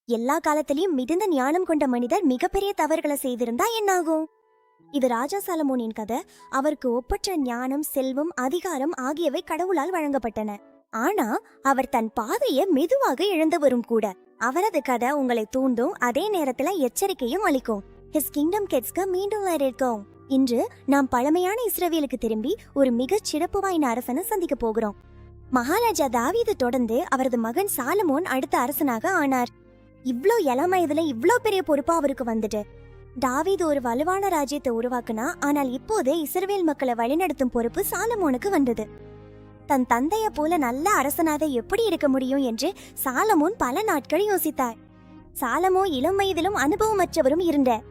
எல்லா காலத்திலயும் மிகுந்த ஞானம் கொண்ட மனிதர் மிகப்பெரிய தவறுகளை செய்திருந்தா என்னாகும்? இது ராஜா சாலமோனின் கதை. அவருக்கு ஒப்பற்ற ஞானம், செல்வம், அதிகாரம் ஆகியவை கடவுளால் வழங்கப்பட்டன. ஆனா அவர் தன் பாதையை மெதுவாக இழந்தவரும் கூட. அவரது கதை உங்களை தூண்டும், அதே நேரத்துல எச்சரிக்கையும் அளிக்கும். ஹிஸ் கிங்டம் கிட்ஸ்க்கு மீண்டும் வரவேற்கும். இன்று நாம் பழமையான இஸ்ரவேலுக்கு திரும்பி ஒரு மிகச் சிறப்பு வாய்ந்த அரசனை சந்திக்க போகிறோம். மகாராஜா தாவீது தொடர்ந்து அவரது மகன் சாலமோன் அடுத்த அரசனாக ஆனார். இவ்ளோ இளம் வயதுல இவ்ளோ பெரிய பொறுப்பா அவருக்கு வந்துட்டு. தாவீது ஒரு வலுவான ராஜ்யத்தை உருவாக்குனா, ஆனால் இப்போது இஸ்ரவேல் மக்களை வழிநடத்தும் பொறுப்பு சாலமோனுக்கு வந்தது. தன் தந்தைய போல நல்ல அரசனாக எப்படி இருக்க முடியும் என்று சாலமோன் பல நாட்கள் யோசித்தார். சாலமோ இளம் வயதிலும் அனுபவமற்றவரும் இருந்தார்.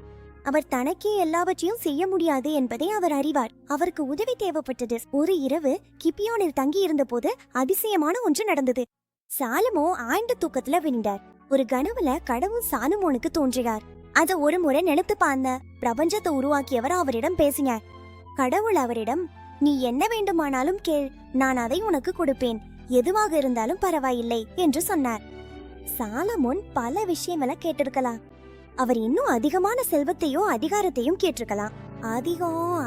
அவர் தனக்கே எல்லாவற்றையும் செய்ய முடியாது என்பதை அவர் அறிவார். அவருக்கு உதவி தேவைப்பட்டது. ஒரு இரவு கிபியோனில் தங்கி இருந்த போது அதிசயமான ஒன்று நடந்தது. சாலமோ ஆழ்ந்த தூக்கத்துல விழுந்தார். ஒரு கனவுல கடவுள் சாலமோனுக்கு தோன்றுகிறார். அத ஒரு முறை நினைத்து பார்த்த பிரபஞ்சத்தை உருவாக்கியவர் அவரிடம் பேசினார். கடவுள் அவரிடம், நீ என்ன வேண்டுமானாலும் கேள், நான் அதை உனக்கு கொடுப்பேன், எதுவாக இருந்தாலும் பரவாயில்லை என்று சொன்னார். சாலமோன் பல விஷயங்களை கேட்டிருக்கலாம். அவர் இன்னும் அதிகமான செல்வத்தையும் அதிகாரத்தையும் கேட்டிருக்கலாம்.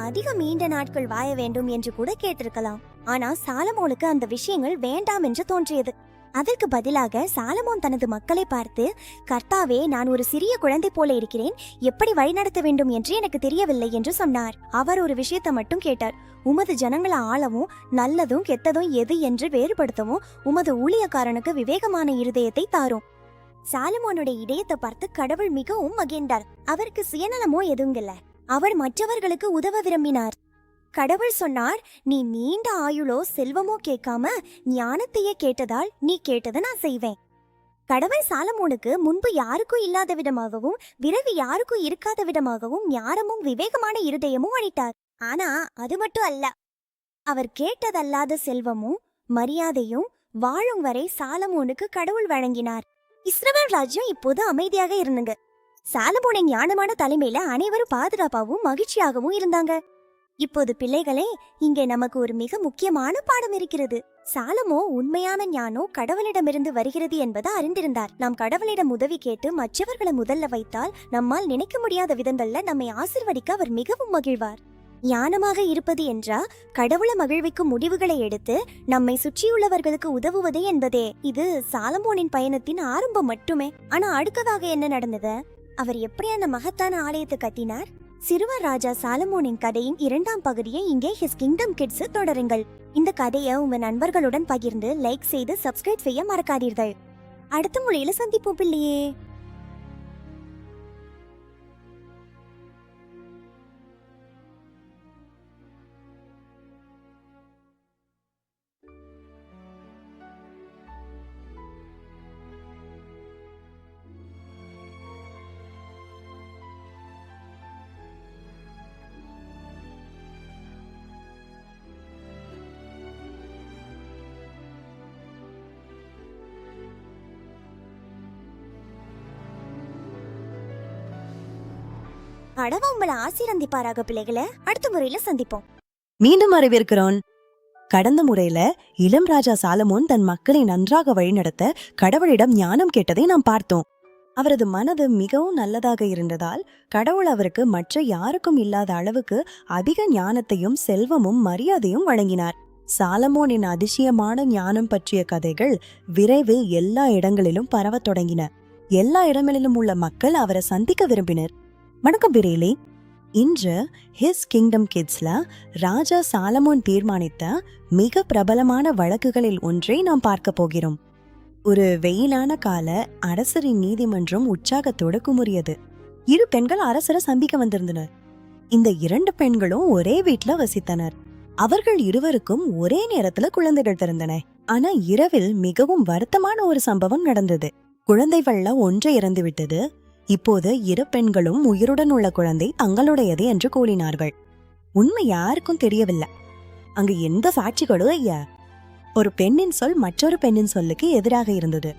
அதிகம் நீண்ட நாட்கள் வாழ வேண்டும் என்று கூட கேட்டிருக்கலாம். ஆனா சாலமோனுக்கு அந்த விஷயங்கள் வேண்டாம் என்று தோன்றியது. அதற்கு பதிலாக சாலமோன் தனது மக்களை பார்த்து, கர்த்தாவே, நான் ஒரு சிறிய குழந்தை போல இருக்கிறேன், எப்படி வழிநடத்த வேண்டும் என்று எனக்கு தெரியவில்லை என்று சொன்னார். அவர் ஒரு விஷயத்தை மட்டும் கேட்டார். உமது ஜனங்களை ஆளவும் நல்லதும் கெட்டதும் எது என்று வேறுபடுத்தவும் உமது ஊழியக்காரனுக்கு விவேகமான இருதயத்தை தாரும். சாலமோனுடைய இதயத்தை பார்த்து கடவுள் மிகவும் மகிழ்ந்தார். அவருக்கு சுயநலமோ எதுவும் இல்ல. அவர் மற்றவர்களுக்கு உதவ விரும்பினார். கடவுள் சொன்னார், நீ நீண்ட ஆயுளோ செல்வமோ கேட்காம ஞானத்தையே கேட்டதால் நீ கேட்டதை நான் செய்வேன். கடவுள் சாலமோனுக்கு முன்பு யாருக்கும் இல்லாத விதமாகவும் பிறகு யாருக்கும் இருக்காத விதமாகவும் ஞானமும் விவேகமான இருதயமும் அளித்தார். ஆனா அது மட்டும் அல்ல, அவர் கேட்டதல்லாத செல்வமும் மரியாதையும் வாழும் வரை சாலமோனுக்கு கடவுள் வழங்கினார். இஸ்ரவேல் ராஜ்யம் இப்போது அமைதியாக இருந்துங்க. சாலமோனின் ஞானமான தலைமையில அனைவரும் பாதுகாப்பாகவும் மகிழ்ச்சியாகவும் இருந்தாங்க. இப்போது பிள்ளைகளே, இங்கே நமக்கு ஒரு மிக முக்கியமான பாடம் இருக்கிறது. சாலமோ உண்மையான ஞானம் கடவுளிடமிருந்து வருகிறது என்பதை அறிந்திருந்தார். நாம் கடவுளிடம் உதவி கேட்டு மற்றவர்களை முதல்ல வைத்தால் நம்மால் நினைக்க முடியாத விதங்கள்ல நம்மை ஆசிர்வதிக்க அவர் மிகவும் மகிழ்வார். ஞானமாக இருப்பது என்றா கடவுளை மகிழ்விக்கும் முடிவுகளை எடுத்து நம்மை சுற்றியுள்ளவர்களுக்கு உதவுவது என்பதே. இது சாலமோனின் பயணத்தின் ஆரம்பம் மட்டுமே. ஆனா அடுத்ததாக என்ன நடந்தது? அவர் எப்படி அந்த மகத்தான ஆலயத்தை கட்டினார்? சிறுவர் ராஜா சாலமோனின் கதையின் 2ஆம் பகுதியை இங்கே ஹிஸ் கிங்டம் கிட்ஸ் தொடருங்கள். இந்த கதையை உங்க நண்பர்களுடன் பகிர்ந்து லைக் செய்து சப்ஸ்கிரைப் செய்ய மறக்காதீர்கள். அடுத்த மொழியில சந்திப்போம் பிள்ளையே. கடவுள் உங்களை ஆசீர்வதிப்பாராக பிள்ளைகளை. அடுத்த முறையில சந்திப்போம். மீண்டும் வரவேற்கிறோம். கடந்த முறையில இளம் ராஜா சாலமோன் தன் மக்களை நன்றாக வழிநடத்த கடவுளிடம் ஞானம் கேட்டதை நாம் பார்த்தோம். அவரது மனது மிகவும் நல்லதாக இருந்ததால் கடவுள் அவருக்கு மற்ற யாருக்கும் இல்லாத அளவுக்கு அதிக ஞானத்தையும் செல்வமும் மரியாதையும் வழங்கினார். சாலமோனின் அதிசயமான ஞானம் பற்றிய கதைகள் விரைவில் எல்லா இடங்களிலும் பரவத் தொடங்கின. எல்லா இடங்களிலும் உள்ள மக்கள் அவரை சந்திக்க விரும்பினர். வணக்கம் பிரியலே. இன்று ஹிஸ் கிங்டம் கிட்ஸ்ல ராஜா சாலமோன் தீர்மானித்த மிக பிரபலமான வழக்குகளில் ஒன்றை நாம் பார்க்க போகிறோம். ஒரு வெயிலான கால அரசரின் நீதிமன்றம் உற்சாகத்தோடு குமுறியது. 2 பெண்கள் அரசரை சந்திக்க வந்திருந்தனர். இந்த 2 பெண்களும் ஒரே வீட்டுல வசித்தனர். அவர்கள் இருவருக்கும் ஒரே நேரத்துல குழந்தைகள் பிறந்தன. ஆனா இரவில் மிகவும் வருத்தமான ஒரு சம்பவம் நடந்தது. குழந்தைகள்ல ஒன்று இறந்து விட்டது. இப்போது 2 பெண்களும் உயிருடன் உள்ள குழந்தை தங்களுடையது என்று கூறினார்கள். உண்மை யாருக்கும் தெரியவில்லை. அங்கு எந்த சாட்சிகளோ ஐயா. ஒரு பெண்ணின் சொல் மற்றொரு பெண்ணின் சொல்லுக்கு எதிராக இருந்தது.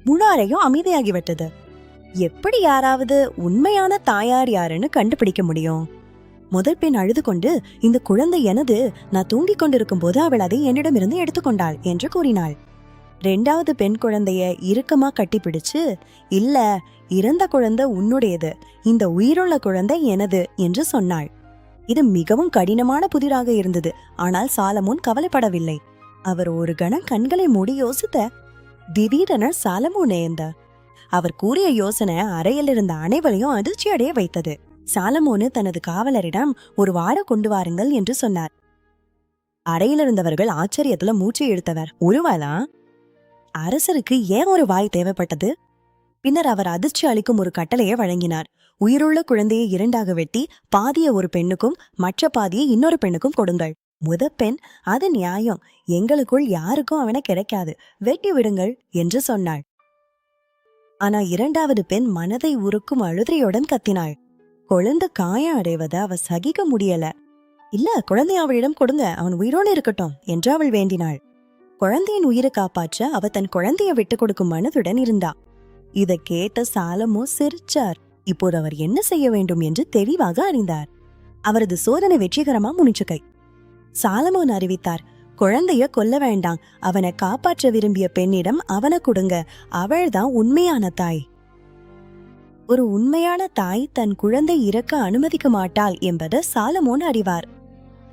முழு அறையும் அமைதியாகிவிட்டது. எப்படி யாராவது உண்மையான தாயார் யாருன்னு கண்டுபிடிக்க முடியும்? முதல் பெண் அழுது கொண்டு, இந்த குழந்தை எனது, நான் தூங்கிக் கொண்டிருக்கும் போது அவள் அதை என்னிடமிருந்து எடுத்துக்கொண்டாள் என்று கூறினாள். 2வது பெண் குழந்தைய இறுக்கமா கட்டிப்பிடிச்சு, இல்ல, இறந்த குழந்தை உன்னுடையது, இந்த உயிருள்ள குழந்தை எனது என்று சொன்னாள். இது மிகவும் கடினமான புதிராக இருந்தது. ஆனால் சாலமோன் கவலைப்படவில்லை. அவர் ஒரு கணம் கண்களை மூடி யோசித்த. திடீரென சாலமோன் எழுந்த. அவர் கூறிய யோசனை அறையில் இருந்த அனைவரையும் அதிர்ச்சி அடைய வைத்தது. சாலமோனு தனது காவலரிடம் ஒரு வாடை கொண்டு வாருங்கள் என்று சொன்னார். அறையில் இருந்தவர்கள் ஆச்சரியத்துல மூச்சை இழுத்தவர். ஒருவேளா அரசருக்கு ஏன் ஒரு வாய் தேவைப்பட்டது? பின்னர் அவர் அதிர்ச்சி அளிக்கும் ஒரு கட்டளையை வழங்கினார். உயிருள்ள குழந்தையை 2ஆக வெட்டி பாதியை ஒரு பெண்ணுக்கும் மற்ற பாதியை இன்னொரு பெண்ணுக்கும் கொடுங்கள். பெண், அது நியாயம், எங்களுக்குள் யாருக்கும் அவனை கிடைக்காது, வெட்டி விடுங்கள் என்று சொன்னாள். ஆனா 2வது பெண் மனதை உருக்கும் அழுதையுடன் கத்தினாள். குழந்தை காயம் அடைவதை அவ சகிக்க முடியல. இல்ல, குழந்தை அவளிடம் கொடுங்க, அவன் உயிரோடு இருக்கட்டும் என்று அவள் வேண்டினாள். குழந்தையின் உயிரை காப்பாற்ற அவ தன் குழந்தைய விட்டு கொடுக்கும் மனதுடன் இருந்தா. இதை கேட்ட சாலமோ சிரிச்சார். இப்போது அவர் என்ன செய்ய வேண்டும் என்று தெளிவாக அறிந்தார். அவரது சோதனை வெற்றிகரமா முடிச்சுக்கை. சாலமோன் அறிவித்தார், குழந்தைய கொல்ல வேண்டாம், அவனை காப்பாற்ற விரும்பிய பெண்ணிடம் அவனை கொடுங்க, அவள்தான் உண்மையான தாய். ஒரு உண்மையான தாய் தன் குழந்தை இறக்க அனுமதிக்க மாட்டாள் என்பதை சாலமோன் அறிவார்.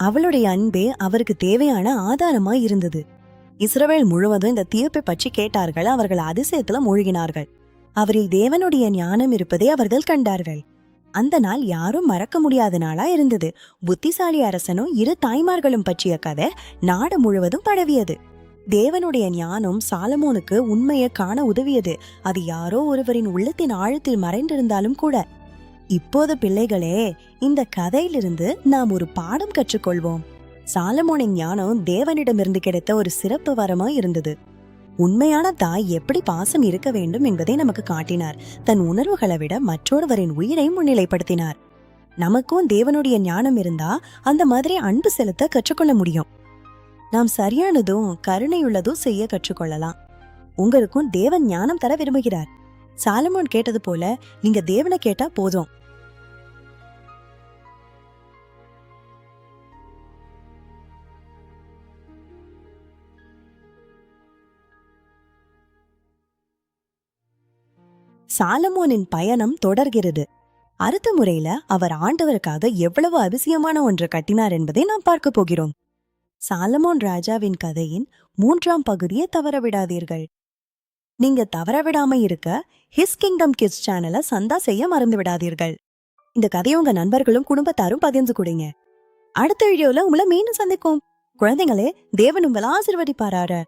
அவளுடைய அன்பே அவருக்கு தேவையான ஆதாரமா இருந்தது. இஸ்ரவேல் முழுவதும் இந்த தீர்ப்பை பற்றி கேட்டார்கள். அவர்கள் அதிசயத்துல மூழ்கினார்கள். அவரில் தேவனுடைய ஞானம் இருப்பதை அவர்கள் கண்டார்கள். அந்த நாள் யாரும் மறக்க முடியாத நாளா இருந்தது. புத்திசாலி அரசனும் 2 தாய்மார்களும் பற்றிய கதை நாடு முழுவதும் பரவியது. தேவனுடைய ஞானம் சாலமோனுக்கு உண்மையை காண உதவியது. அது யாரோ ஒருவரின் உள்ளத்தின் ஆழத்தில் மறைந்திருந்தாலும் கூட. இப்போது பிள்ளைகளே, இந்த கதையிலிருந்து நாம் ஒரு பாடம் கற்றுக்கொள்வோம். சாலமோனின் ஞானம் தேவனிடமிருந்து கிடைத்த ஒரு சிறப்பு வரமா இருந்தது. உண்மையான தாய் எப்படி பாசம் இருக்க வேண்டும் என்பதை நமக்கு காட்டினார். தன் உணர்வுகளை விட மற்றொருவரின் உயிரை முன்னிலைப்படுத்தினார். நமக்கும் தேவனுடைய ஞானம் இருந்தா அந்த மாதிரி அன்பு செலுத்த கற்றுக்கொள்ள முடியும். நாம் சரியானதும் கருணையுள்ளதும் செய்ய கற்றுக்கொள்ளலாம். உங்களுக்கும் தேவன் ஞானம் தர விரும்புகிறார். சாலமோன் கேட்டது போல நீங்க தேவனை கேட்டா போதும். சாலமோனின் பயணம் தொடர்கிறது. அடுத்த முறையில அவர் ஆண்டவருக்காக எவ்வளவு அதிசயமான ஒன்றை கட்டினார் என்பதை நாம் பார்க்க போகிறோம். சாலமோன் ராஜாவின் கதையின் 3ஆம் பகுதியை தவறவிடாதீர்கள். நீங்க தவறவிடாம இருக்க ஹிஸ் கிங்டம் கிட்ஸ் சேனலை சந்தா செய்ய மறந்து விடாதீர்கள். இந்த கதையை உங்க நண்பர்களும் குடும்பத்தாரும் பகிர்ந்து கொடுங்க. அடுத்த வீடியோல உங்களை மீண்டும் சந்திக்கும். குழந்தைங்களே, தேவன் உங்களை ஆசீர்வதிப்பாராரு.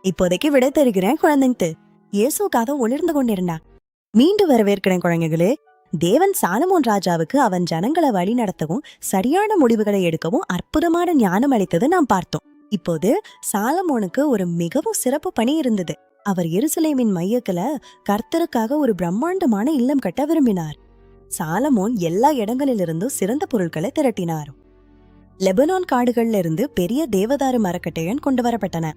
இப்போதைக்கு விடை தருகிறேன் குழந்தைங்க. இயேசுக்காக ஒளிர்ந்து கொண்டிருந்தா. மீண்டும் வரவேற்கிறேன் குழந்தைகளே. தேவன் சாலமோன் ராஜாவுக்கு அவன் ஜனங்களை வழி நடத்தவும் சரியான முடிவுகளை எடுக்கவும் அற்புதமான ஞானம் அளித்தது நாம் பார்த்தோம். இப்போது சாலமோனுக்கு ஒரு மிகவும் சிறப்பு பணி இருந்தது. அவர் எருசலேமின் மையத்துல கர்த்தருக்காக ஒரு பிரம்மாண்டமான இல்லம் கட்ட விரும்பினார். சாலமோன் எல்லா இடங்களிலிருந்தும் சிறந்த பொருட்களை திரட்டினார். லெபனான் காடுகள்ல இருந்து பெரிய தேவதாரு மரக்கட்டையன் கொண்டு வரப்பட்டன.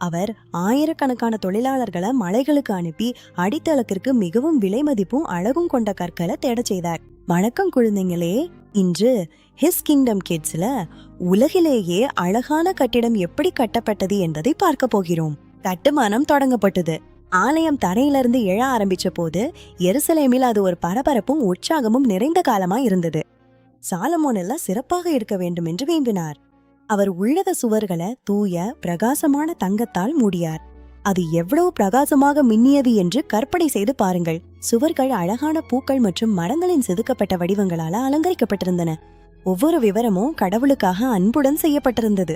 அவர் ஆயிரக்கணக்கான தொழிலாளர்களை மலைகளுக்கு அனுப்பி அடித்தளத்திற்கு மிகவும் விலை மதிப்பும் அழகும் கொண்ட கற்களை தேட செய்தார். வணக்கம் குழந்தைங்களே, இன்று ஹிஸ் கிங்டம் கிட்ஸ்ல உலகிலேயே அழகான கட்டிடம் எப்படி கட்டப்பட்டது என்பதை பார்க்க போகிறோம். கட்டுமானம் தொடங்கப்பட்டது. ஆலயம் தரையிலிருந்து எழ ஆரம்பிச்ச போது எருசலேமில் அது ஒரு பரபரப்பும் உற்சாகமும் நிறைந்த காலமா இருந்தது. சாலமோன் எல்லாம் சிறப்பாக இருக்க வேண்டும் என்று விரும்பினார். அவர் உள்ளக சுவர்களை தூய பிரகாசமான தங்கத்தால் மூடியார். அது எவ்வளவு பிரகாசமாக மின்னியது என்று கற்பனை செய்து பாருங்கள். சுவர்கள் அழகான பூக்கள் மற்றும் மரங்களின் செதுக்கப்பட்ட வடிவங்களால அலங்கரிக்கப்பட்டிருந்தன. ஒவ்வொரு விவரமும் கடவுளுக்காக அன்புடன் செய்யப்பட்டிருந்தது.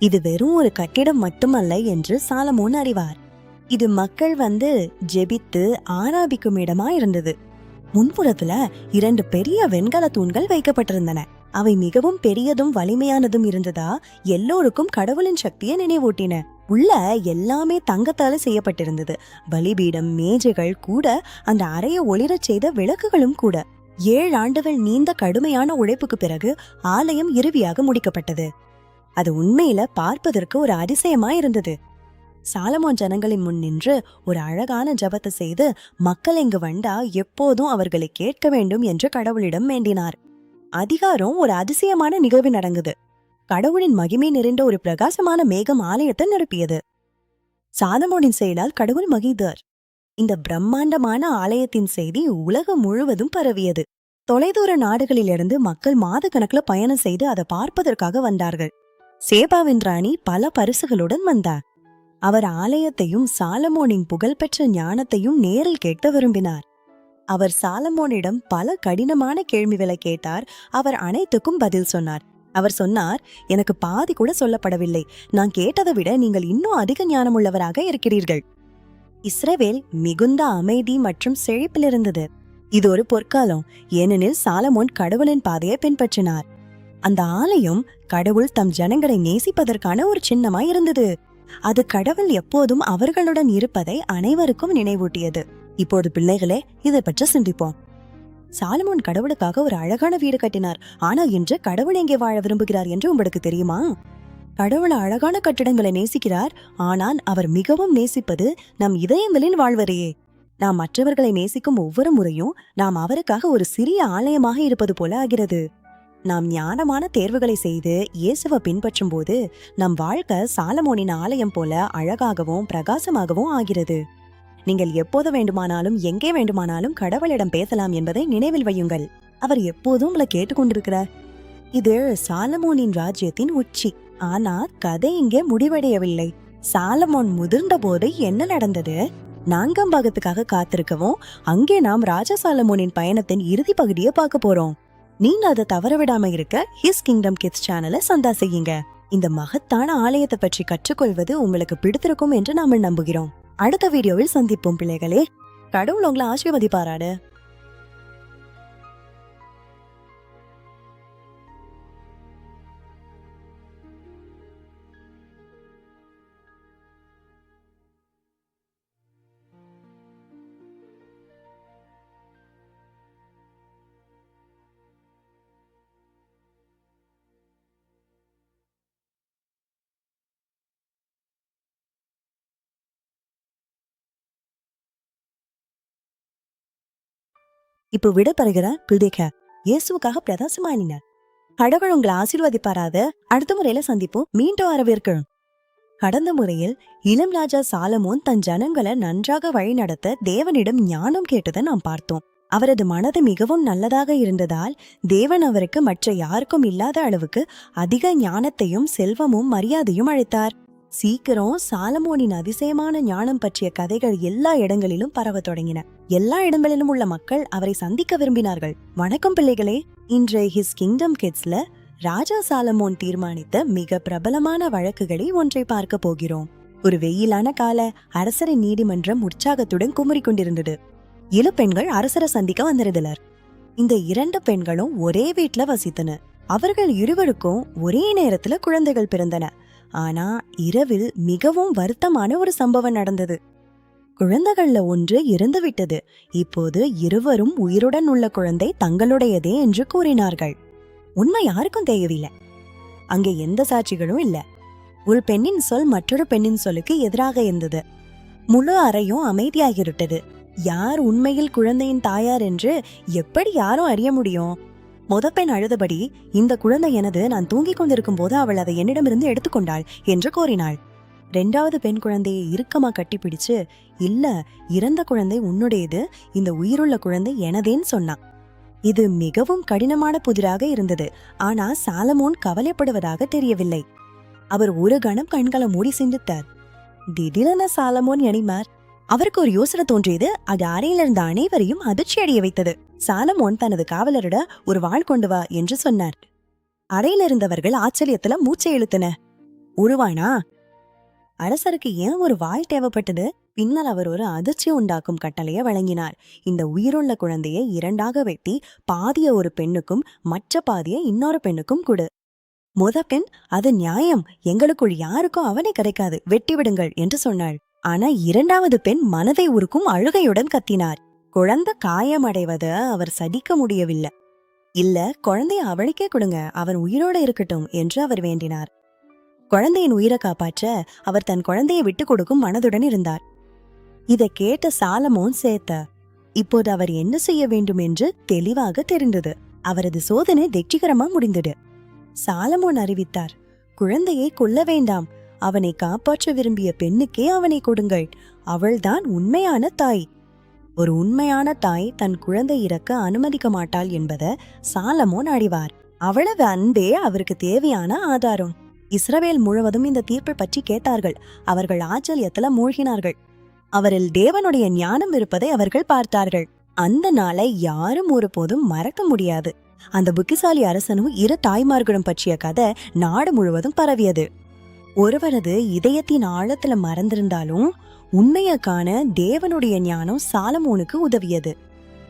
இது வெறும் ஒரு கட்டிடம் மட்டுமல்ல என்று சாலமோன் அறிவார். இது மக்கள் ஜெபித்து ஆராபிக்கும் இடமா இருந்தது. முன்புறத்துல 2 பெரிய வெண்கல தூண்கள் வைக்கப்பட்டிருந்தன. அவை மிகவும் பெரியதும் வலிமையானதும் இருந்ததா எல்லோருக்கும் கடவுளின் சக்தியை நினைவூட்டின. உள்ள எல்லாமே தங்கத்தால செய்யப்பட்டிருந்தது. பலிபீடம், மேஜைகள் கூட, அந்த அறையை ஒளிரச் செய்த விளக்குகளும் கூட. 7 ஆண்டுகள் நீண்ட கடுமையான உழைப்புக்கு பிறகு ஆலயம் இறுதியாக முடிக்கப்பட்டது. அது உண்மையில பார்ப்பதற்கு ஒரு அதிசயமா இருந்தது. சாலமோன் ஜனங்களின் முன் நின்று ஒரு அழகான ஜபத்தை செய்து மக்கள் இங்கு வந்தா எப்போதும் அவர்களை கேட்க வேண்டும் என்று கடவுளிடம் வேண்டினார். அதிகாரம் ஒரு அதிசயமான நிகழ்வு நடங்குது. கடவுளின் மகிமை நிறைந்த ஒரு பிரகாசமான மேகம் ஆலயத்தை நிரப்பியது. சாலமோனின் செயலால் கடவுள் மகிழ்ந்தார். இந்த பிரம்மாண்டமான ஆலயத்தின் செய்தி உலகம் முழுவதும் பரவியது. தொலைதூர நாடுகளிலிருந்து மக்கள் மாத கணக்குல பயணம் செய்து அதை பார்ப்பதற்காக வந்தார்கள். சேபாவின் ராணி பல பரிசுகளுடன் வந்தார். அவர் ஆலயத்தையும் சாலமோனின் புகழ்பெற்ற ஞானத்தையும் நேரில் கேட்க விரும்பினார். அவர் சாலமோனிடம் பல கடினமான கேள்விகளை கேட்டார். அவர் அனைத்துக்கும் பதில் சொன்னார். அவர் சொன்னார், எனக்கு பாதி கூட சொல்லப்படவில்லை. நான் கேட்டதை விட நீங்கள் இன்னும் அதிக ஞானமுள்ளவராக இருக்கிறீர்கள். இஸ்ரவேல் மிகுந்த அமைதி மற்றும் செழிப்பில் இருந்தது. இது ஒரு பொற்காலம், ஏனெனில் சாலமோன் கடவுளின் பாதையை பின்பற்றினார். அந்த ஆலயம் கடவுள் தம் ஜனங்களை நேசிப்பதற்கான ஒரு சின்னமாய் இருந்தது. அது கடவுள் எப்போதும் அவர்களுடன் இருப்பதை அனைவருக்கும் நினைவூட்டியது. இப்போது பிள்ளைகளே, இதை பற்றி சிந்திப்போம். சாலமோன் கடவுளுக்காக ஒரு அழகான வீடு கட்டினார். ஆனால் இன்று கடவுள் எங்கே வாழ விரும்புகிறார் என்று உங்களுக்கு தெரியுமா? கடவுள் அழகான கட்டிடங்களை நேசிக்கிறார். ஆனால் அவர் மிகவும் நேசிப்பது நம் இதயங்களில் வாழ்வரையே. நாம் மற்றவர்களை நேசிக்கும் ஒவ்வொரு முறையும் நாம் அவருக்காக ஒரு சிறிய ஆலயமாக இருப்பது போல ஆகிறது. நாம் ஞானமான தேர்வுகளை செய்து இயேசுவை பின்பற்றும் போது நம் வாழ்க்கை சாலமோனின் ஆலயம் போல அழகாகவும் பிரகாசமாகவும் ஆகிறது. நீங்கள் எப்போது வேண்டுமானாலும் எங்கே வேண்டுமானாலும் கடவுளிடம் பேசலாம் என்பதை நினைவில் வையுங்கள். அவர் எப்போதும் உங்களை கேட்டுக்கொண்டிருக்கிறார். இது சாலமோனின் ராஜ்யத்தின் உச்சி. ஆனால் கதை இங்கே முடிவடையவில்லை. சாலமோன் முதிர்ந்த போது என்ன நடந்தது? 4ஆம் பாகத்துக்காக காத்திருக்கவும், அங்கே நாம் ராஜா சாலமோனின் பயணத்தின் இறுதி பகுதியை பார்க்க போறோம். நீங்க அதை தவற விடாம இருக்க ஹிஸ் கிங்டம் கிட்ஸ் சேனலை சந்தா செய்யுங்க. இந்த மகத்தான ஆலயத்தை பற்றி கற்றுக்கொள்வது உங்களுக்கு பிடித்திருக்கும் என்று நாம நம்புகிறோம். அடுத்த வீடியோவில் சந்திப்போம் பிள்ளைகளே. கடவுள் உங்களை ஆசீர்வதிப்பாராடு. இப்போ விடப்படுகிற பிள்ளைக இயேசுக்காக பிரதாசமானீங்க. கடவுள் உங்களை ஆசீர்வதிப்பாராத. அடுத்த முறையில சந்திப்போம். மீண்டும் வரவேற்கிறோம். கடந்த முறையில் இளம் ராஜா சாலமோன் தன் ஜனங்களை நன்றாக வழிநடத்த தேவனிடம் ஞானம் கேட்டதை நாம் பார்த்தோம். அவரது மனது மிகவும் நல்லதாக இருந்ததால் தேவன் அவருக்கு மற்ற யாருக்கும் இல்லாத அளவுக்கு அதிக ஞானத்தையும் செல்வமும் மரியாதையும் அளித்தார். சீக்கிரம் சாலமோனின் அதிசயமான ஞானம் பற்றிய கதைகள் எல்லா இடங்களிலும் பரவ தொடங்கின. எல்லா இடங்களிலும் உள்ள மக்கள் அவரை சந்திக்க விரும்பினார்கள். வணக்கம் பிள்ளைகளே. இன்றைய ஹிஸ் கிங்டம் கிட்ஸ்ல ராஜா சாலமோன் தீர்மானித்த மிக பிரபலமான வழக்குகளை ஒன்றை பார்க்க போகிறோம். ஒரு வெயிலான கால அரசரின் நீதிமன்றம் உற்சாகத்துடன் குமுறி கொண்டிருந்தது. 7 பெண்கள் அரசரை சந்திக்க வந்திருந்தனர். இந்த 2 பெண்களும் ஒரே வீட்டுல வசித்தன. அவர்கள் இருவருக்கும் ஒரே நேரத்துல குழந்தைகள் பிறந்தன. ஆனா இரவில் மிகவும் வருத்தமான ஒரு சம்பவம் நடந்தது. குழந்தைகள்ல ஒன்று இறந்து விட்டது. இப்போது இருவரும் உயிருடன் உள்ள குழந்தை தங்களுடையதே என்று கூறினார்கள். உண்மை யாருக்கும் தெரியவில்லை. அங்கே எந்த சாட்சிகளும் இல்ல. ஒரு பெண்ணின் சொல் மற்றொரு பெண்ணின் சொல்லுக்கு எதிராக இருந்தது. முழு அறையும் அமைதியாகிவிட்டது. யார் உண்மையில் குழந்தையின் தாயார் என்று எப்படி யாரும் அறிய முடியும்? பெண் அழுதபடி, இந்த குழந்தை எனது, நான் தூங்கிக் கொண்டிருக்கும் போது அவள் அதை என்னிடமிருந்து எடுத்துக்கொண்டாள் என்று கூறினாள். 2வது பெண் குழந்தையை இறுக்கமா கட்டிப்பிடிச்சு, இல்ல, இறந்த குழந்தை உன்னுடையது, இந்த உயிருள்ள குழந்தை எனதேன்னு சொன்னான். இது மிகவும் கடினமான புதிராக இருந்தது. ஆனா சாலமோன் கவலைப்படுவதாக தெரியவில்லை. அவர் ஒரு கணம் கண்களை மூடி சிந்தித்தார். திடீரென சாலமோன் எணிமார். அவருக்கு ஒரு யோசனை தோன்றியது. அது அறையில இருந்த அனைவரையும் அதிர்ச்சி அடைய வைத்தது. சாலமோன் தனது காவலரிட ஒரு வாள் கொண்டு வா என்று சொன்னார். அறையில இருந்தவர்கள் ஆச்சரியத்துல மூச்சை இழுத்தன. உருவானா? அரசருக்கு ஏன் ஒரு வாள் தேவைப்பட்டது? பின்னால் அவர் ஒரு அதிர்ச்சி உண்டாக்கும் கட்டளையை வழங்கினார். இந்த உயிருள்ள குழந்தையை 2ஆக வெட்டி பாதிய ஒரு பெண்ணுக்கும் மற்ற பாதிய இன்னொரு பெண்ணுக்கும் கொடு. பெண், அது நியாயம், எங்களுக்குள் யாருக்கும் அவனை கிடைக்காது, வெட்டி விடுங்கள் என்று சொன்னாள். ஆனா 2வது பெண் மனதை உருக்கும் அழுகையுடன் கத்தினார். குழந்தை காயமடைவத அவர் சகிக்க முடியவில்லை. இல்ல, குழந்தைய அவளுக்கே கொடுங்க, அவன் உயிரோட இருக்கட்டும் என்று அவர் வேண்டினார். குழந்தையின் உயிரை காப்பாற்ற அவர் தன் குழந்தையை விட்டு கொடுக்கும் மனதுடன் இருந்தார். இதை கேட்ட சாலமோன் சேத்த. இப்போது அவர் என்ன செய்ய வேண்டும் என்று தெளிவாக தெரிந்தது. அவரது சோதனை வெற்றிகரமா முடிந்தது. சாலமோன் அறிவித்தார், குழந்தையை கொல்ல வேண்டாம், அவனை காப்பாற்ற விரும்பிய பெண்ணுக்கே அவனை கொடுங்கள், அவள்தான் உண்மையான தாய். ஒரு உண்மையான தாய் தன் குழந்தை இறக்க அனுமதிக்க மாட்டாள் என்பதை சாலமோன் அறிவார். அவ்வளவு அன்பே அவருக்கு தேவையான ஆதாரம். இஸ்ரவேல் முழுவதும் இந்த தீர்ப்பை பற்றி கேட்டார்கள். அவர்கள் ஆச்சரியத்துல மூழ்கினார்கள். அவரில் தேவனுடைய ஞானம் இருப்பதை அவர்கள் பார்த்தார்கள். அந்த நாளை யாரும் ஒருபோதும் மறக்க முடியாது. அந்த புத்திசாலி அரசனும் இரு தாய்மார்களும் பற்றிய கதை நாடு முழுவதும் பரவியது. ஒருவரது இதயத்தின் ஆழத்துல மறந்திருந்தாலும் உண்மையை காண தேவனுடைய ஞானம் சாலமோனுக்கு உதவியது.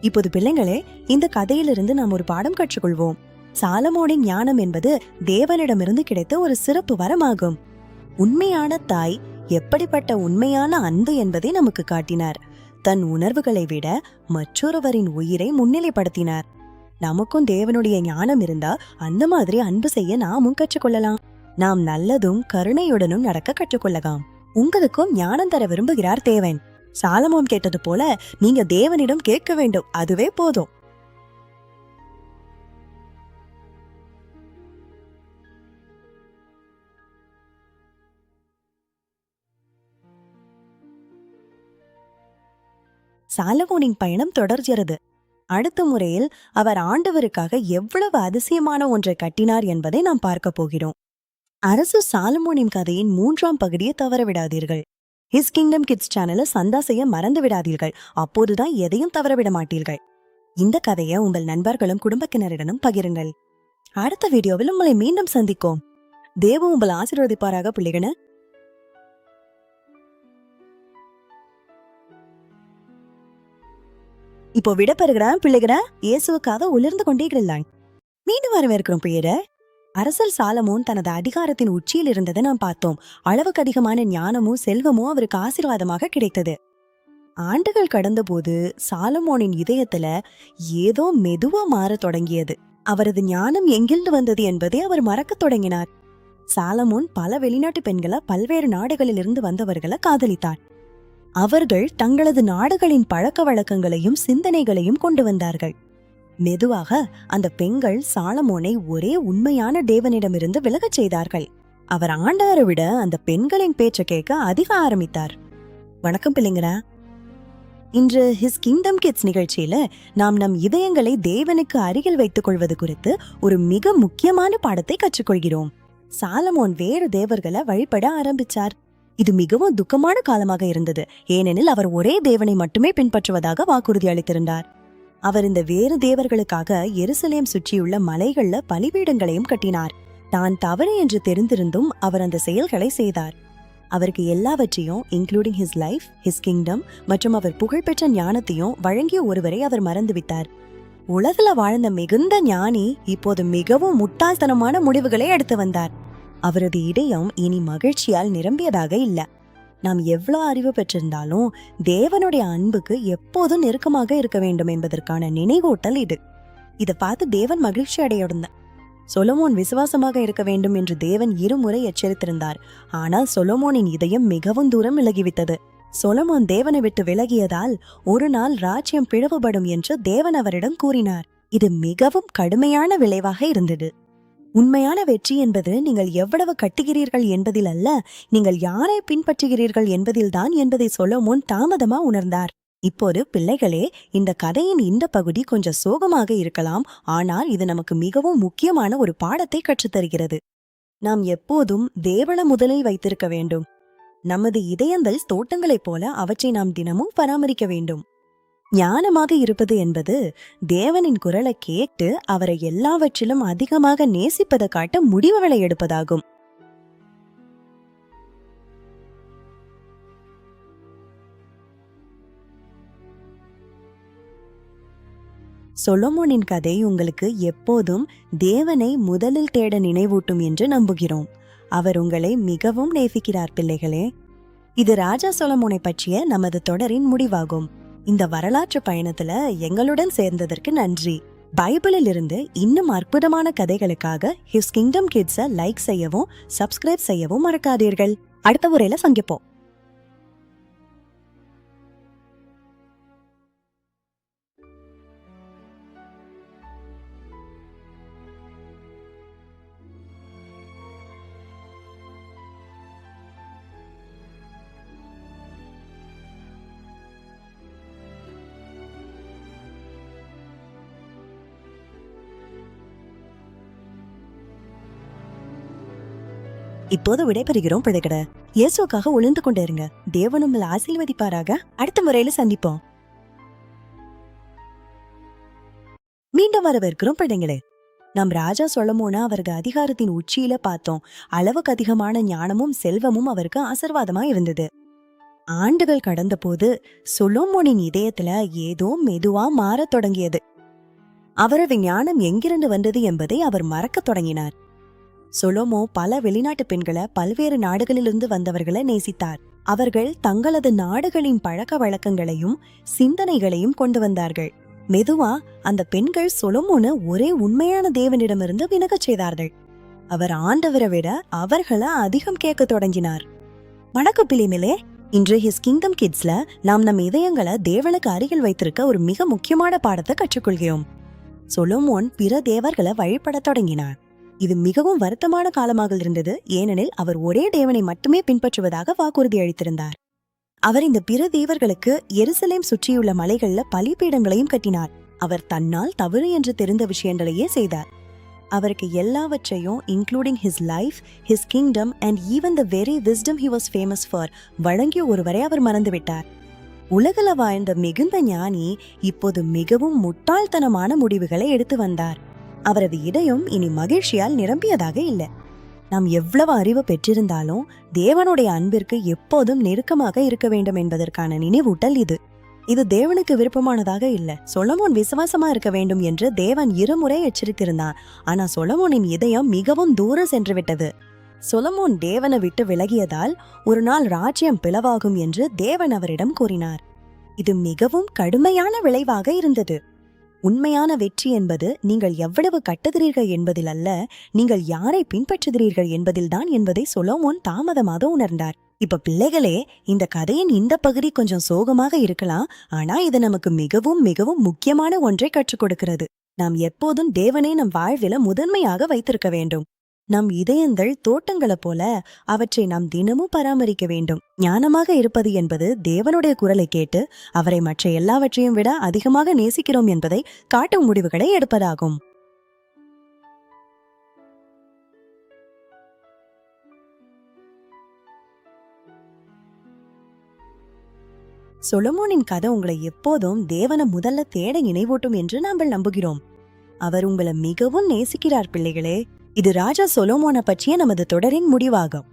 இப்போது பிள்ளைங்களே, இந்த கதையிலிருந்து நாம் ஒரு பாடம் கற்றுக்கொள்வோம். சாலமோனின் ஞானம் என்பது தேவனிடமிருந்து கிடைத்த ஒரு சிறப்பு வரமாகும். உண்மையான தாய் எப்படிப்பட்ட உண்மையான அன்பு என்பதை நமக்கு காட்டினார். தன் உணர்வுகளை விட மற்றொருவரின் உயிரை முன்னிலைப்படுத்தினார். நமக்கும் தேவனுடைய ஞானம் இருந்தா அந்த மாதிரி அன்பு செய்ய நாமும் கற்றுக்கொள்ளலாம். நாம் நல்லதும் கருணையுடனும் நடக்க கற்றுக்கொள்ளலாம். உங்களுக்கும் ஞானம் தர விரும்புகிறார் தேவன். சாலமோன் கேட்டது போல நீங்க தேவனிடம் கேட்க வேண்டும், அதுவே போதும். சாலமோனின் பயணம் தொடர்கிறது. அடுத்த முறையில் அவர் ஆண்டவருக்காக எவ்வளவு அதிசயமான ஒன்றை கட்டினார் என்பதை நாம் பார்க்க போகிறோம். அரசு சாலமோனின் கதையின் 3ஆம் பகுதியை தவறவிடாதீர்கள். ஹிஸ் கிங்டம் கிட்ஸ் சேனலை சந்தா செய்ய மறந்து விடாதீர்கள். அப்போதுதான் எதையும் தவறவிட மாட்டீர்கள். இந்த கதையை உங்கள் நண்பர்களும் குடும்பத்தினரிடனும் பகிருங்கள். அடுத்த வீடியோவில் உங்களை மீண்டும் சந்திக்கும். தேவன் உங்களை ஆசீர்வதிப்பாராக பிள்ளைகளே. இப்போ விடப்பெறுகிறேன் பிள்ளைகிற இயேசுவுக்காக உலர்ந்து கொண்டே இருந்தாங்க. மீண்டும் வரவேற்கிறோம் பிள்ளையர. அரசர் சாலமோன் தனது அதிகாரத்தின் உச்சியில் இருந்ததை நாம் பார்த்தோம். அளவுக்கு அதிகமான ஞானமும் செல்வமும் அவருக்கு ஆசீர்வாதமாக கிடைத்தது. ஆண்டுகள் கடந்த போது சாலமோனின் இதயத்துல ஏதோ மெதுவா மாற தொடங்கியது. அவரது ஞானம் எங்கிருந்து வந்தது என்பதை அவர் மறக்க தொடங்கினார். சாலமோன் பல வெளிநாட்டு பெண்களை, பல்வேறு நாடுகளிலிருந்து வந்தவர்களை காதலித்தார். அவர்கள் தங்களது நாடுகளின் பழக்க வழக்கங்களையும் சிந்தனைகளையும் கொண்டு வந்தார்கள். மெதுவாக அந்த பெண்கள் சாலமோனை ஒரே உண்மையான தேவனிடமிருந்து விலகச் செய்தார்கள். அவர் ஆண்டவரை விட அந்த பெண்களின் பேச்சை கேட்க அதிக ஆரம்பித்தார். வணக்கம் பிள்ளைங்களா. இன்று ஹிஸ் கிங்டம் கிட்ஸ் நிகழ்ச்சியில நாம் நம் இதயங்களை தேவனுக்கு அருகில் வைத்துக் கொள்வது குறித்து ஒரு மிக முக்கியமான பாடத்தை கற்றுக்கொள்கிறோம். சாலமோன் வேறு தேவர்களை வழிபட ஆரம்பிச்சார். இது மிகவும் துக்கமான காலமாக இருந்தது. ஏனெனில் அவர் ஒரே தேவனை மட்டுமே பின்பற்றுவதாக வாக்குறுதி அளித்திருந்தார். அவர் இந்த வேறு தேவர்களுக்காக எருசலேம் சுற்றியுள்ள மலைகள்ல பலிபீடங்களையும் கட்டினார். தான் தவறு என்று தெரிந்திருந்தும் அவர் அந்த செயல்களை செய்தார். அவருக்கு எல்லாவற்றையும், including his life, his kingdom மற்றும் அவர் புகழ்பெற்ற ஞானத்தையும் வழங்கிய ஒருவரை அவர் மறந்துவிட்டார். உலகில வாழ்ந்த மிகுந்த ஞானி இப்போது மிகவும் முட்டாள்தனமான முடிவுகளை எடுத்து வந்தார். அவரது இதயம் இனி மகிழ்ச்சியால் நிரம்பியதாக இல்ல. நாம் எவ்வளவு அறிவு பெற்றிருந்தாலும் தேவனுடைய அன்புக்கு எப்போதும் நெருக்கமாக இருக்க வேண்டும் என்பதற்கான நினைவூட்டல் இது. இதை பார்த்து தேவன் மகிழ்ச்சி அடையொடுந்தார். சொலோமோன் விசுவாசமாக இருக்க வேண்டும் என்று தேவன் இருமுறை எச்சரித்திருந்தார். ஆனால் சொலோமோனின் இதயம் மிகவும் தூரம் விலகிவிட்டது. சொலோமோன் தேவனை விட்டு விலகியதால் ஒரு நாள் ராஜ்யம் பிளவுபடும் என்று தேவன் அவரிடம் கூறினார். இது மிகவும் கடுமையான விளைவாக இருந்தது. உண்மையான வெற்றி என்பது நீங்கள் எவ்வளவு கட்டுகிறீர்கள் என்பதில் அல்ல, நீங்கள் யாரை பின்பற்றுகிறீர்கள் என்பதில்தான் என்பதை சொலோமோன் தாமதமா உணர்ந்தார். இப்போது பிள்ளைகளே, இந்த கதையின் இந்த பகுதி கொஞ்சம் சோகமாக இருக்கலாம். ஆனால் இது நமக்கு மிகவும் முக்கியமான ஒரு பாடத்தை கற்றுத்தருகிறது. நாம் எப்போதும் தேவனை முதலில் வைத்திருக்க வேண்டும். நமது இதயங்கள் தோட்டங்களைப் போல அவற்றை நாம் தினமும் பராமரிக்க வேண்டும். ஞானமாக இருப்பது என்பது தேவனின் குரலை கேட்டு அவரை எல்லாவற்றிலும் அதிகமாக நேசிப்பதை காட்ட முடிவுகளை எடுப்பதாகும். சொலோமோனின் கதை உங்களுக்கு எப்போதும் தேவனை முதலில் தேட நினைவூட்டும் என்று நம்புகிறோம். அவர் உங்களை மிகவும் நேசிக்கிறார் பிள்ளைகளே. இது ராஜா சொலோமோனை பற்றிய நமது தொடரின் முடிவாகும். இந்த வரலாற்று பயணத்துல எங்களுடன் சேர்ந்ததற்கு நன்றி. பைபிளில் இருந்து இன்னும் அற்புதமான கதைகளுக்காக ஹிஸ் கிங்டம் கிட்ஸை லைக் செய்யவும் சப்ஸ்கிரைப் செய்யவும் மறக்காதீர்கள். அடுத்த உரையில சந்திப்போம். இப்போது விடைபெறுகிறோம் பிள்ளைகள. இயேசுக்காக ஒளிந்து கொண்டே இருங்க. தேவன் உங்களை ஆசீர்வதிப்பாராக. அடுத்த முறையில சந்திப்போம். மீண்டும் வரவேற்கிறோம் பிள்ளைங்களே. நம் ராஜா சொலமோன அவருக்கு அதிகாரத்தின் உச்சியில பார்த்தோம். அளவுக்கு அதிகமான ஞானமும் செல்வமும் அவருக்கு ஆசீர்வாதமா இருந்தது. ஆண்டுகள் கடந்த போது சொலோமோனின் இதயத்துல ஏதோ மெதுவா மாறத் தொடங்கியது. அவரது ஞானம் எங்கிருந்து வந்தது என்பதை அவர் மறக்கத் தொடங்கினார். சொலோமோ பல வெளிநாட்டு பெண்களை, பல்வேறு நாடுகளிலிருந்து வந்தவர்களை நேசித்தார். அவர்கள் தங்களது நாடுகளின் பழக்க வழக்கங்களையும் சிந்தனைகளையும் கொண்டு வந்தார்கள். மெதுவா அந்த பெண்கள் சொலோமோனை ஒரே உண்மையான தேவனிடமிருந்து விலகச் செய்தார்கள். அவர் ஆண்டவரை விட அவர்களை அதிகம் கேட்க தொடங்கினார். வணக்கம் பிள்ளைகளே. இன்று ஹிஸ் கிங்டம் கிட்ஸ்ல நாம் நம் இதயங்களை தேவனுக்கு அருகில் வைத்திருக்க ஒரு மிக முக்கியமான பாடத்தை கற்றுக்கொள்கிறோம். சொலோமோன் பிற தேவர்களை வழிபடத் தொடங்கினார். இது மிகவும் வருத்தமான காலமாக இருந்தது. ஏனெனில் அவர் ஒரே தேவனை மட்டுமே பின்பற்றுவதாக வாக்குறுதி அளித்திருந்தார். அவர் இந்த பிற தேவர்களுக்கு எருசலேம் சுற்றியுள்ள மலைகள்ல பலிபீடங்களையும் கட்டினார். அவர் தன்னால் தவறு என்று தெரிந்த விஷயங்களையே செய்தார். அவருக்கு எல்லாவற்றையும் including his life, his kingdom and even the very wisdom he was famous for வழங்கிய ஒருவரை அவர் மறந்துவிட்டார். உலகில வாழ்ந்த மிகுந்த ஞானி இப்போது மிகவும் முட்டாள்தனமான முடிவுகளை எடுத்து வந்தார். அவரது இதயம் இனி மகிழ்ச்சியால் நிரம்பியதாக இல்லை. நாம் எவ்வளவு அறிவு பெற்றிருந்தாலும் தேவனுடைய அன்பிற்கு எப்போதும் நெருக்கமாக இருக்க வேண்டும் என்பதற்கான நினைவூட்டல் இது. இது தேவனுக்கு விருப்பமானதாக இல்லை. சொலமோன் விசுவாசமா இருக்க வேண்டும் என்று தேவன் இருமுறை எச்சரித்திருந்தார். ஆனா சொலமோனின் இதயம் மிகவும் தூரம் சென்று விட்டது. சொலமோன் தேவனை விட்டு விலகியதால் ஒரு நாள் ராஜ்யம் பிளவாகும் என்று தேவன் அவரிடம் கூறினார். இது மிகவும் கடுமையான விளைவாக இருந்தது. உண்மையான வெற்றி என்பது நீங்கள் எவ்வளவு கட்டுகிறீர்கள் என்பதில் அல்ல, நீங்கள் யாரை பின்பற்றுகிறீர்கள் என்பதில்தான் என்பதை சொலோமோன் தாமதமாக உணர்ந்தார். இப்ப பிள்ளைகளே, இந்த கதையின் இந்த பகுதி கொஞ்சம் சோகமாக இருக்கலாம். ஆனா இது நமக்கு மிகவும் மிகவும் முக்கியமான ஒன்றை கற்றுக் கொடுக்கிறது. நாம் எப்போதும் தேவனை நம் வாழ்வில முதன்மையாக வைத்திருக்க வேண்டும். நம் இதயங்கள் தோட்டங்களை போல, அவற்றை நாம் தினமும் பராமரிக்க வேண்டும். ஞானமாக இருப்பது என்பது தேவனுடைய குரலை கேட்டு அவரை மற்ற எல்லாவற்றையும் விட அதிகமாக நேசிக்கிறோம் என்பதை காட்டும் முடிவுகளை எடுப்பதாகும். சொலமோனின் கதை உங்களை எப்போதும் தேவனை முதல்ல தேட நினைவூட்டும் என்று நாம் நம்புகிறோம். அவர் உங்களை மிகவும் நேசிக்கிறார் பிள்ளைகளே. இது ராஜா சொலோமோனை பற்றிய நமது தொடரின் முடிவாகும்.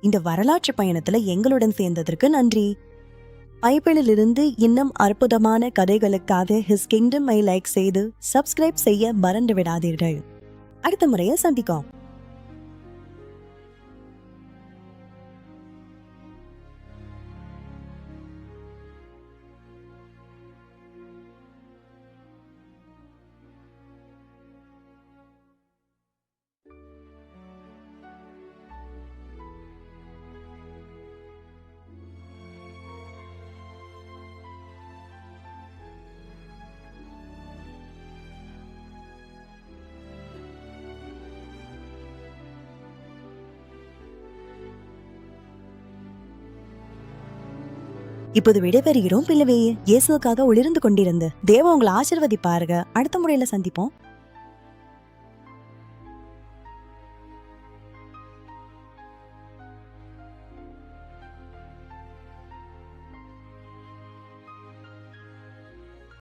இந்த வரலாற்று பயணத்துல எங்களுடன் சேர்ந்ததற்கு நன்றி. பைபிளிலிருந்து இன்னும் அற்புதமான கதைகளுக்காக ஹிஸ் கிங்டம் லைக் செய்து சப்ஸ்கிரைப் செய்ய மறந்து விடாதீர்கள். அடுத்த முறையை சந்திக்கும். இப்போது விடைபெறுகிறோம் பிள்ளவே. இயேசுக்காக ஒளிர்ந்து கொண்டிருந்து தேவ உங்களை ஆசீர்வதிப்பாருங்க. அடுத்த முறையில சந்திப்போம்.